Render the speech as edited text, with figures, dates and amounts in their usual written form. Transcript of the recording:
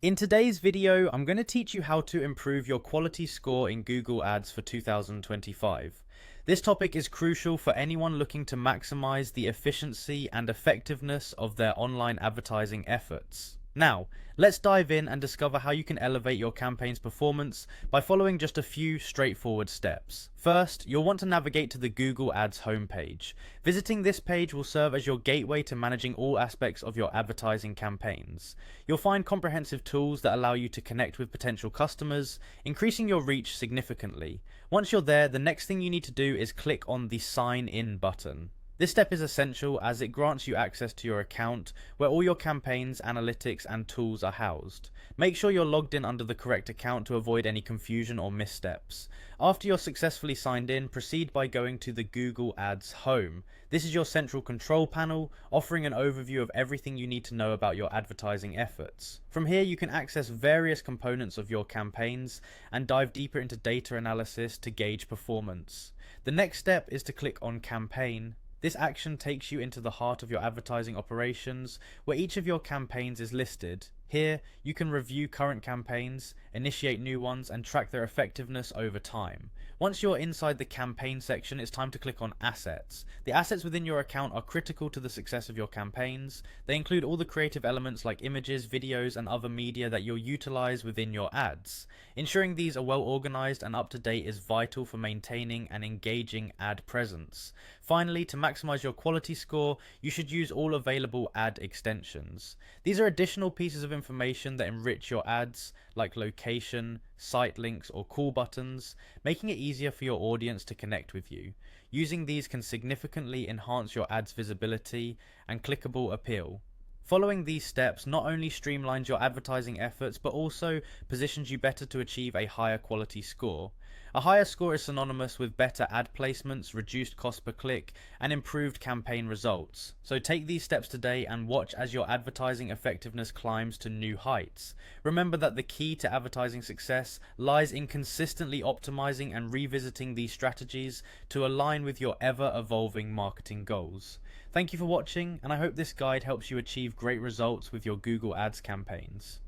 In today's video, I'm going to teach you how to improve your quality score in Google Ads for 2025. This topic is crucial for anyone looking to maximize the efficiency and effectiveness of their online advertising efforts. Now, let's dive in and discover how you can elevate your campaign's performance by following just a few straightforward steps. First, you'll want to navigate to the Google Ads homepage. Visiting this page will serve as your gateway to managing all aspects of your advertising campaigns. You'll find comprehensive tools that allow you to connect with potential customers, increasing your reach significantly. Once you're there, the next thing you need to do is click on the Sign In button. This step is essential as it grants you access to your account where all your campaigns, analytics and tools are housed. Make sure you're logged in under the correct account to avoid any confusion or missteps. After you're successfully signed in, proceed by going to the Google Ads home. This is your central control panel, offering an overview of everything you need to know about your advertising efforts. From here you can access various components of your campaigns and dive deeper into data analysis to gauge performance. The next step is to click on Campaign. This action takes you into the heart of your advertising operations, where each of your campaigns is listed. Here, you can review current campaigns, initiate new ones, and track their effectiveness over time. Once you're inside the campaign section, it's time to click on Assets. The assets within your account are critical to the success of your campaigns. They include all the creative elements like images, videos, and other media that you'll utilize within your ads. Ensuring these are well organized and up to date is vital for maintaining an engaging ad presence. Finally, to maximize your quality score, you should use all available ad extensions. These are additional pieces of information that enrich your ads, like location, site links, or call buttons, making it easier for your audience to connect with you. Using these can significantly enhance your ads' visibility and clickable appeal. Following these steps not only streamlines your advertising efforts, but also positions you better to achieve a higher quality score. A higher score is synonymous with better ad placements, reduced cost per click, and improved campaign results. So take these steps today and watch as your advertising effectiveness climbs to new heights. Remember that the key to advertising success lies in consistently optimizing and revisiting these strategies to align with your ever-evolving marketing goals. Thank you for watching, and I hope this guide helps you achieve great results with your Google Ads campaigns.